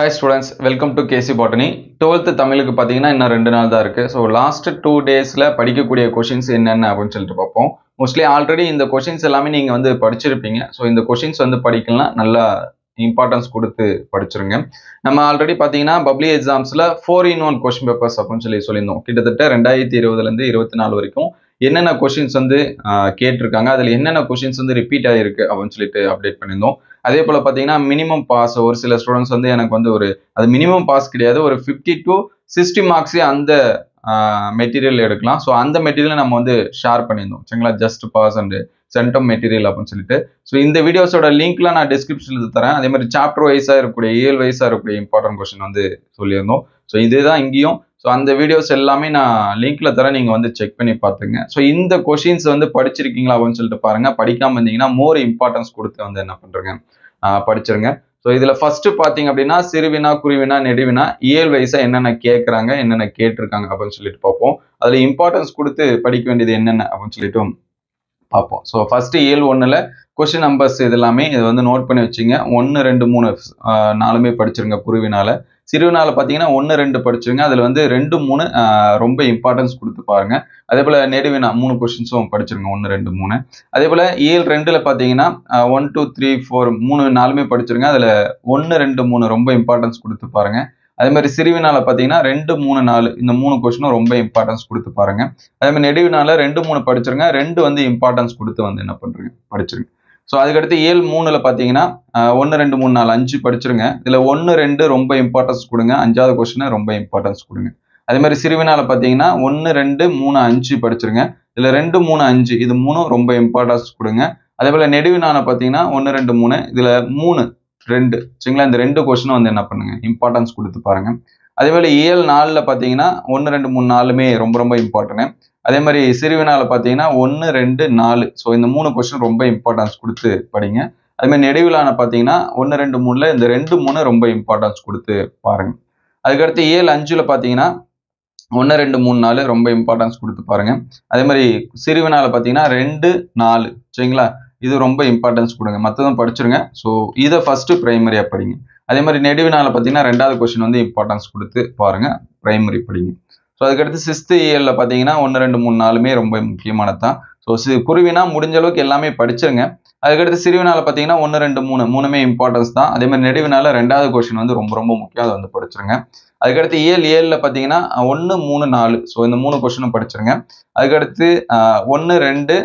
Hi students, welcome to KC Botany. 12th தமிழுக்கு பாத்தீங்கன்னா இன்னும் 2 நாள் தான் இருக்கு. So last 2 daysல படிக்கக்கூடிய questions என்னென்ன அப்படினு சொல்லிட்டு பார்ப்போம். Mostly already இந்த questions எல்லாமே நீங்க வந்து படிச்சிருப்பீங்க. So இந்த questions வந்து படிக்கலாம் நல்லா importance கொடுத்து படிச்சிருங்க. நம்ம ஆல்ரெடி பாத்தீங்கன்னா பப்ளிக் எக்ஸாம்ஸ்ல 4 in 1 question papers அப்படினு சொல்லியிருந்தோம். கிட்டத்தட்ட 2020ல இருந்து 24 வரைக்கும் என்னென்ன questions வந்து கேட்டிருக்காங்க, அதுல என்னென்ன questions வந்து ரிப்பீட் ஆயிருக்கு அப்படினு சொல்லிட்டு அப்டேட் பண்ணிருந்தோம். அதே போல பாத்தீங்கன்னா மினிமம் பாஸ் ஒரு சில ஸ்டூடண்ட்ஸ் வந்து எனக்கு வந்து அது மினிமம் பாஸ் கிடையாது, ஒரு 50 to 60 மார்க்ஸ் அந்த மெட்டீரியல் எடுக்கலாம். ஸோ அந்த மெட்டீரியல் நம்ம வந்து ஷேர் பண்ணியிருந்தோம் சரிங்களா, just pass and centum material அப்படின்னு சொல்லிட்டு. ஸோ இந்த வீடியோஸோட லிங்க்லாம் நான் டிஸ்கிரிப்ஷனில் தரேன். அதே மாதிரி சாப்டர் வைஸா இருக்கக்கூடிய இயல் வைஸா இருக்கக்கூடிய இம்பார்ட்டன்ட் கொஸ்டின் வந்து சொல்லியிருந்தோம். ஸோ இதுதான் இங்கேயும். ஸோ அந்த வீடியோஸ் எல்லாமே நான் லிங்க்ல தரேன், நீங்க வந்து செக் பண்ணி பாத்துங்க. ஸோ இந்த கொஸ்டின்ஸ் வந்து படிச்சிருக்கீங்களா அப்படின்னு சொல்லிட்டு பாருங்க. படிக்காம இருந்தீங்கன்னா மோர் இம்பார்ட்டன்ஸ் கொடுத்து வந்து என்ன பண்றேங்க படிச்சிருங்க. ஸோ இதுல ஃபர்ஸ்ட் பாத்தீங்க அப்படின்னா சிறுவினா, குருவினா, நெடுவினா, இயல் வைஸா என்னென்ன கேட்கறாங்க, என்னென்ன கேட்டிருக்காங்க அப்படின்னு சொல்லிட்டு பார்ப்போம். அதுல இம்பார்ட்டன்ஸ் கொடுத்து படிக்க வேண்டியது என்னென்ன அப்படின்னு சொல்லிட்டு பார்ப்போம். ஸோ ஃபர்ஸ்ட் இயல் 1ல கொஸ்டின் நம்பர்ஸ் இது எல்லாமே இது வந்து நோட் பண்ணி வச்சுங்க. 1, 2, 3 4மே படிச்சிருங்க. குருவினால, சிறுவினால பாத்தீங்கன்னா 1, 2 படிச்சிருங்க. அதுல வந்து 2, 3 ரொம்ப இம்பார்ட்டன்ஸ் கொடுத்து பாருங்க. அதே போல நெடுவினா 3 கொஸ்டின்ஸும் படிச்சிருங்க. 1, 2, 3. அதே போல இயல் 2ல பாத்தீங்கன்னா 1, 2, 3, 4 3 4மே படிச்சிருங்க. அதுல 1, 2, 3 ரொம்ப இம்பார்ட்டன்ஸ் கொடுத்து பாருங்க. அதே மாதிரி சிறுவினால பாத்தீங்கன்னா 2, 3, 4 இந்த 3 கொஸ்டினும் ரொம்ப இம்பார்ட்டன்ஸ் கொடுத்து பாருங்க. அதே மாதிரி நெடுவினால 2, 3 படிச்சிருங்க. 2 வந்து இம்பார்ட்டன்ஸ் கொடுத்து வந்து என்ன பண்றீங்க படிச்சிருங்க. ஸோ அதுக்கடுத்து இயல் 3ல பாத்தீங்கன்னா 1, 2, 3, 4 5 படிச்சிருங்க. இதுல 1, 2 ரொம்ப இம்பார்ட்டன்ஸ் கொடுங்க. 5வது கொஸ்டின் ரொம்ப இம்பார்ட்டன்ஸ் கொடுங்க. அதே மாதிரி சிறுவினால பாத்தீங்கன்னா 1, 2, 3, 5 படிச்சிருங்க. இதுல 2, 3, 5 இது 3 ரொம்ப இம்பார்ட்டன்ஸ் கொடுங்க. அதே போல நெடுவினால பாத்தீங்கன்னா 1, 2, 3 இதுல 3, 2 சரிங்களா, இந்த 2 கொஸ்டினும் வந்து என்ன பண்ணுங்க இம்பார்ட்டன்ஸ் கொடுத்து பாருங்க. அதே போல இயல் 4ல பாத்தீங்கன்னா 1, 2, 3, 4மே ரொம்ப ரொம்ப இம்பார்ட்டன்ட். அதே மாதிரி சிறுவினால பாத்தீங்கன்னா 1, 2, 4 ஸோ இந்த 3 கொஸ்டின் ரொம்ப இம்பார்ட்டன்ஸ் கொடுத்து படிங்க. அதே மாதிரி நெடுவிலான பாத்தீங்கன்னா 1, 2, 3ல இந்த 2, 3 ரொம்ப இம்பார்ட்டன்ஸ் கொடுத்து பாருங்க. அதுக்கடுத்து இயல் 5ல பாத்தீங்கன்னா 1, 2, 3, 4 ரொம்ப இம்பார்ட்டன்ஸ் கொடுத்து பாருங்க. அதே மாதிரி சிறுவினால பாத்தீங்கன்னா 2, 4 சரிங்களா, இது ரொம்ப இம்பார்ட்டன்ஸ் கொடுங்க. மற்றதும் படிச்சிருங்க. ஸோ இதை ஃபர்ஸ்ட் பிரைமரியா படிங்க. அதே மாதிரி நெடுவினால பாத்தீங்கன்னா 2வது கொஸ்டின் வந்து இம்பார்ட்டன்ஸ் கொடுத்து பாருங்க, பிரைமரி படிங்க. ஸோ அதுக்கடுத்து 6th இயர்ல பாத்தீங்கன்னா 1, 2, 3, 4மே ரொம்ப முக்கியமானதான். ஸோ குருவினா முடிஞ்ச அளவுக்கு எல்லாமே படிச்சிருங்க. அதுக்கடுத்து சிறுவினால பாத்தீங்கன்னா 1, 2, 3 3மே இம்பார்ட்டன்ஸ் தான். அதே மாதிரி நெடுவினால 2வது கொஸ்டின் வந்து ரொம்ப ரொம்ப முக்கியம், அதை வந்து படிச்சிருங்க. அதுக்கடுத்து இயல் 7ல பாத்தீங்கன்னா 1, 3, 4 ஸோ இந்த 3 கொஸ்டினும் படிச்சிருங்க. அதுக்கடுத்து 1, 2,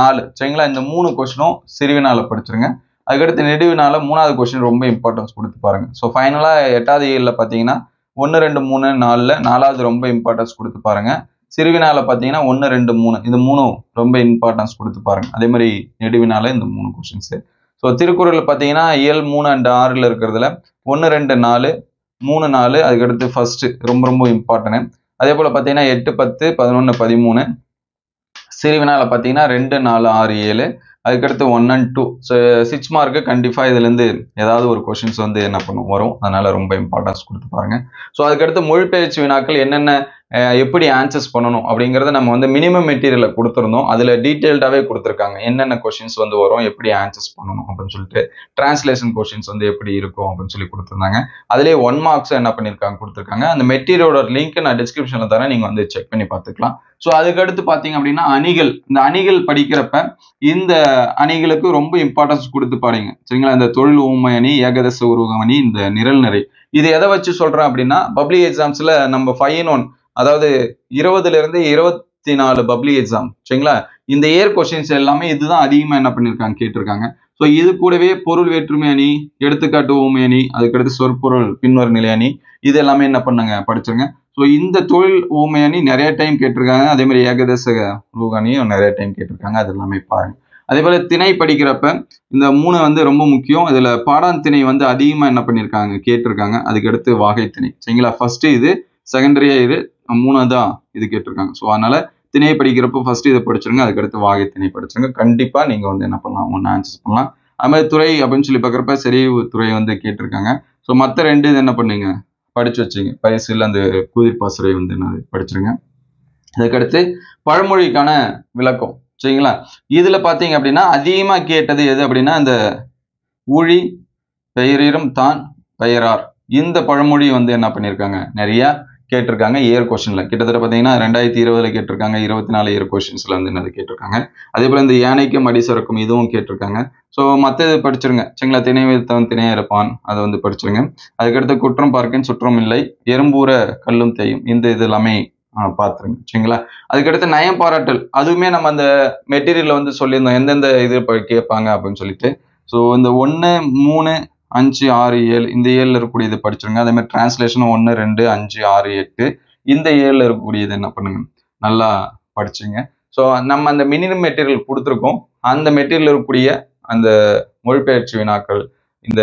4 சரிங்களா, இந்த 3 கொஸ்டினும் சிறுவினால படிச்சிருங்க. அதுக்கடுத்து நெடுவினால 3வது கொஸ்டின் ரொம்ப இம்பார்ட்டன்ஸ் கொடுத்து பாருங்க. ஸோ ஃபைனலா 8வது இயர்ல பாத்தீங்கன்னா 1, 2, 3, 4ல 4வது ரொம்ப இம்பார்ட்டன்ஸ் கொடுத்து பாருங்க. சிறுவினால பாத்தீங்கன்னா 1, 2, 3 இந்த 3 ரொம்ப இம்பார்ட்டன்ஸ் கொடுத்து பாருங்க. அதே மாதிரி நெடுவினால இந்த 3 கொஸ்டின்ஸ். ஸோ திருக்குறள் பாத்தீங்கன்னா இயல் 3 and 6ல இருக்கிறதுல 1, 2, 4 3, 4 அதுக்கடுத்து ஃபர்ஸ்ட் ரொம்ப ரொம்ப இம்பார்ட்டன்ட். அதே போல பாத்தீங்கன்னா 8, 10, 11, 13 சிறுவினால பாத்தீங்கன்னா 2, 4, 6, 7 அதுக்கடுத்து 1 and 2. ஸோ 6 மார்க்கு கண்டிப்பா இதுல இருந்து ஏதாவது ஒரு கொஸ்டின்ஸ் வந்து என்ன பண்ணும் வரும், அதனால ரொம்ப இம்பார்ட்டன்ஸ் கொடுத்து பாருங்க. ஸோ அதுக்கடுத்து மொழிபெயர்ச்சி வினாக்கள் என்னென்ன எப்படி ஆன்சர்ஸ் பண்ணணும் அப்படிங்கறத நம்ம வந்து மினிமம் மெட்டீரியல கொடுத்துருந்தோம். அதுல டீடைல்டாவே கொடுத்துருக்காங்க என்னென்ன கொஸ்டின்ஸ் வந்து வரும், எப்படி ஆன்சர்ஸ் பண்ணணும் அப்படின்னு சொல்லிட்டு. டிரான்ஸ்லேஷன் கொஸ்டின்ஸ் வந்து எப்படி இருக்கும் அப்படின்னு சொல்லி கொடுத்துருந்தாங்க. அதுலேயே 1 மார்க்ஸ் என்ன பண்ணிருக்காங்க கொடுத்துருக்காங்க. அந்த மெட்டீரியலோட லிங்க் நான் டிஸ்கிரிப்ஷன்ல தரேன், நீங்க வந்து செக் பண்ணி பார்த்துக்கலாம். ஸோ அதுக்கடுத்து பாத்தீங்க அப்படின்னா அணிகள், இந்த அணிகள் படிக்கிறப்ப இந்த அணிகளுக்கு ரொம்ப இம்பார்ட்டன்ஸ் கொடுத்து பாருங்க சரிங்களா. இந்த தொழில் ஊமை அணி, ஏகதச உருவக அணி, இந்த நிரல் நிறை, இது எதை வச்சு சொல்றேன் அப்படின்னா பப்ளிக் எக்ஸாம்ஸ்ல நம்ம 5 in 1 அதாவது 20ல இருந்து 24 பப்ளிக் எக்ஸாம் சரிங்களா, இந்த இயர் கொஸ்டின்ஸ் எல்லாமே இதுதான் அதிகமா என்ன பண்ணிருக்காங்க கேட்டிருக்காங்க. ஸோ இது கூடவே பொருள் வேற்றுமை அணி, எடுத்துக்காட்டு ஊமை அணி, அதுக்கடுத்து சொற்பொருள் பின்வரும் நிலை அணி, இது எல்லாமே என்ன பண்ணாங்க படிச்சிருங்க. ஸோ இந்த தொழில் ஊமை அணி நிறைய டைம் கேட்டிருக்காங்க. அதே மாதிரி ஏகதச உருவக அணியும் நிறைய டைம் கேட்டிருக்காங்க, அது எல்லாமே பாருங்க. அதே போல திணை படிக்கிறப்ப இந்த 3 வந்து ரொம்ப முக்கியம். இதுல பாடான் திணை வந்து அதிகமா என்ன பண்ணிருக்காங்க கேட்டிருக்காங்க. அதுக்கடுத்து வாகை திணை சரிங்களா. ஃபர்ஸ்ட் இது, செகண்டரியா இது, 3 தான் இது கேட்டிருக்காங்க. ஸோ அதனால திணை படிக்கிறப்போ ஃபர்ஸ்ட் இதை படிச்சிருங்க, அதுக்கடுத்து வாகை திணை படிச்சிருங்க. கண்டிப்பா நீங்க வந்து என்ன பண்ணலாம், ஒன்று ஆன்சர்ஸ் பண்ணலாம். அது மாதிரி துறை அப்படின்னு சொல்லி பார்க்குறப்ப செறிவு துறை வந்து கேட்டிருக்காங்க. ஸோ மற்ற 2 இது என்ன பண்ணீங்க படிச்சு வச்சுங்க. பரிசில் அந்த குதிர்பாசுரை வந்து என்ன படிச்சிருங்க. அதுக்கடுத்து பழமொழிக்கான விளக்கம் சரிங்களா. இதுல பாத்தீங்க அப்படின்னா அதிகமா கேட்டது எது அப்படின்னா இந்த ஊழி, பெயரிரும் தான், பெயரார், இந்த பழமொழி வந்து என்ன பண்ணியிருக்காங்க, நிறைய கேட்டிருக்காங்க இயர் கொஸ்டின்ல. கிட்டத்தட்ட பார்த்தீங்கன்னா 2020 கேட்டிருக்காங்க, 24 இயர் கொஸ்டின்ஸ்ல வந்து என்னது கேட்டிருக்காங்க. அதே போல இந்த யானைக்கும் அடி சறுக்கும் இதுவும் கேட்டிருக்காங்க. ஸோ மற்றது படிச்சிருங்க சரிங்களா. திணை வைத்தவன் திணை இருப்பான் அதை வந்து படிச்சிருங்க. அதுக்கடுத்து குற்றம் பார்க்கேன் சுற்றம் இல்லை, எறும்பூர கல்லும் தேயும், இந்த இது எல்லாமே பார்த்துருங்க சரிங்களா. அதுக்கடுத்து நயம் பாராட்டல், அதுவுமே நம்ம அந்த மெட்டீரியல்ல வந்து சொல்லியிருந்தோம் எந்தெந்த இது கேட்பாங்க அப்படின்னு சொல்லிட்டு. ஸோ இந்த 1, 3, 5, 6, 7 இந்த 7ல இருக்கக்கூடியது படிச்சிருங்க. அதே மாதிரி டிரான்ஸ்லேஷன் 1, 2, 5, 6, 8 இந்த 7ல இருக்கக்கூடியது என்ன பண்ணுங்க, நல்லா படிச்சுங்க. ஸோ நம்ம அந்த மினிமம் மெட்டீரியல் கொடுத்துருக்கோம். அந்த மெட்டீரியல் இருக்கக்கூடிய அந்த மொழிபெயர்ச்சி வினாக்கள், இந்த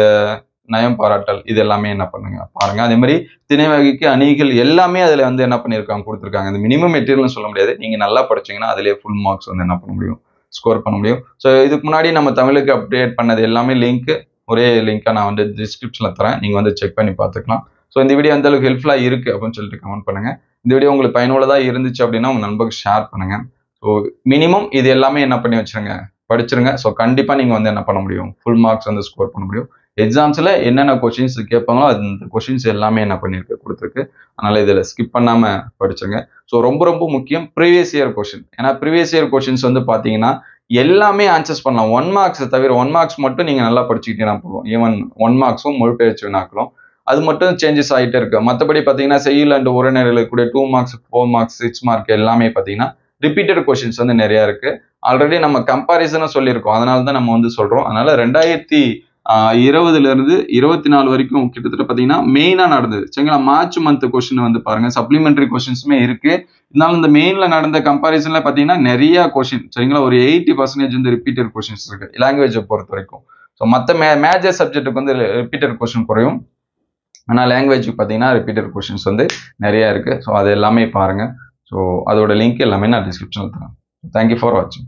நயம் பாராட்டல் இது எல்லாமே என்ன பண்ணுங்க பாருங்க. அதே மாதிரி திணை வகைக்கு அணிகள் எல்லாமே அதுல வந்து என்ன பண்ணியிருக்காங்க கொடுத்துருக்காங்க. இந்த மினிமம் மெட்டீரியல்னு சொல்ல முடியாது, நீங்க நல்லா படிச்சீங்கன்னா அதுலேயே ஃபுல் மார்க்ஸ் வந்து என்ன பண்ண முடியும், ஸ்கோர் பண்ண முடியும். ஸோ இதுக்கு முன்னாடி நம்ம தமிழுக்கு அப்டேட் பண்ணது எல்லாமே லிங்க் ஒரே லிங்காக நான் வந்து டிஸ்கிரிப்ஷனில் தரேன், நீங்கள் வந்து செக் பண்ணி பார்த்துக்கலாம். ஸோ இந்த வீடியோ அந்த அளவுக்கு ஹெல்ப்ஃபுல்லாக இருக்குது அப்படின்னு சொல்லிட்டு கமெண்ட் பண்ணுங்கள். இந்த வீடியோ உங்களுக்கு பயனுள்ளதாக இருந்துச்சு அப்படின்னா உங்கள் நண்பருக்கு ஷேர் பண்ணுங்கள். ஸோ மினிமம் இது எல்லாமே என்ன பண்ணி வச்சுருங்க, படிச்சிருங்க. ஸோ கண்டிப்பாக நீங்கள் வந்து என்ன பண்ண முடியும், ஃபுல் மார்க்ஸ் வந்து ஸ்கோர் பண்ண முடியும். எக்ஸாம்ஸில் என்னென்ன கொஷின்ஸ் கேட்பாங்களோ அந்த கொஷின்ஸ் எல்லாமே என்ன பண்ணியிருக்கு கொடுத்துருக்கு. அதனால் இதில் ஸ்கிப் பண்ணாமல் படிச்சுங்க. ஸோ ரொம்ப ரொம்ப முக்கியம் ப்ரீவியஸ் இயர் கொஷின். ஏன்னா ப்ரீவியஸ் இயர் கொஷின்ஸ் வந்து பார்த்தீங்கன்னா எல்லாமே ஆன்சர்ஸ் பண்ணலாம். 1 மார்க்ஸ் தவிர 1 மார்க்ஸ் மட்டும் நீங்கள் நல்லா படிச்சுக்கிட்டீங்கன்னா போதும். ஈவன் 1 மார்க்ஸும் மொழிபெயர்ச்சி வினாக்களும் அது மட்டும் சேஞ்சஸ் ஆகிட்டே இருக்கு. மற்றபடி பார்த்தீங்கன்னா செய்யுள் அண்ட் உரைநடையில் இருக்கக்கூடிய 2 மார்க்ஸ் 4 மார்க்ஸ் 6 மார்க் எல்லாமே பார்த்தீங்கன்னா ரிப்பீட்டட் கொஷின்ஸ் வந்து நிறைய இருக்கு. ஆல்ரெடி நம்ம கம்பாரிசனும் சொல்லியிருக்கோம், அதனால தான் நம்ம வந்து சொல்றோம். அதனால 2020 இருந்து 24 வரைக்கும் கிட்டத்தட்ட பார்த்தீங்கன்னா மெயினா நடந்தது சரிங்களா. மார்ச் மந்த் கொஸ்டின் வந்து பாருங்க, சப்ளிமெண்டரி கொஸ்டின்ஸுமே இருக்கு. இருந்தாலும் இந்த மெயின்ல நடந்த கம்பாரிசன்ல பார்த்தீங்கன்னா நிறைய கொஸ்டின் சரிங்களா, ஒரு 80% வந்து ரிப்பீட்டட் கொஸ்டின்ஸ் இருக்கு லாங்குவேஜை பொறுத்த வரைக்கும். ஸோ மற்ற மேஜர் சப்ஜெக்ட்டுக்கு வந்து ரிப்பீட்டட் கொஸ்டின் குறையும், ஆனால் லாங்குவேஜுக்கு பார்த்தீங்கன்னா ரிப்பீட்டட் கொஸ்டின்ஸ் வந்து நிறைய இருக்கு. ஸோ அது எல்லாமே பாருங்க. ஸோ அதோட லிங்க் எல்லாமே நான் டிஸ்கிரிப்ஷனில் தரேன். தேங்க்யூ ஃபார் வாட்சிங்.